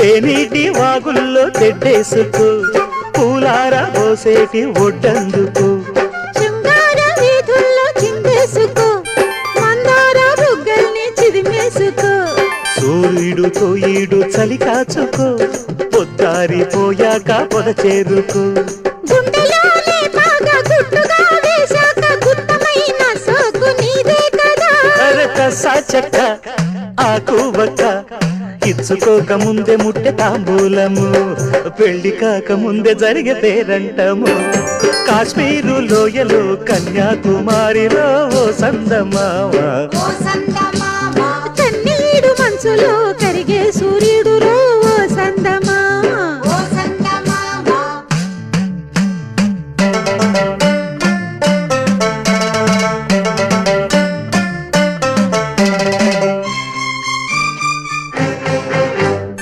తేనీటి వాగుల్లో తెడ్డేసుకో పూలార పోసేటి ఒడ్డందుకు శృంగార వీధుల్లో చిందేసుకో మందార బుగ్గల్ని చిదిమేసుకో సూర్యుడుతో ఈడు చలి కాచుకో పొద్దారిపోయాక పొద చేరుకో గుండెలోనే బాగా గుట్టుగా వేశాక గుత్తమైన సోకు నీదే కదా సాచక్క ఆకువక్క ఇచ్చుకోక ముందే ముట్టె తాంబూలము పెళ్లి కాక ముందే జరిగే పేరంటము కాశ్మీరు లోయలో కన్యాకుమారిలో ఓ సందమామ కన్నీడు మనసులో కరిగే సూర్య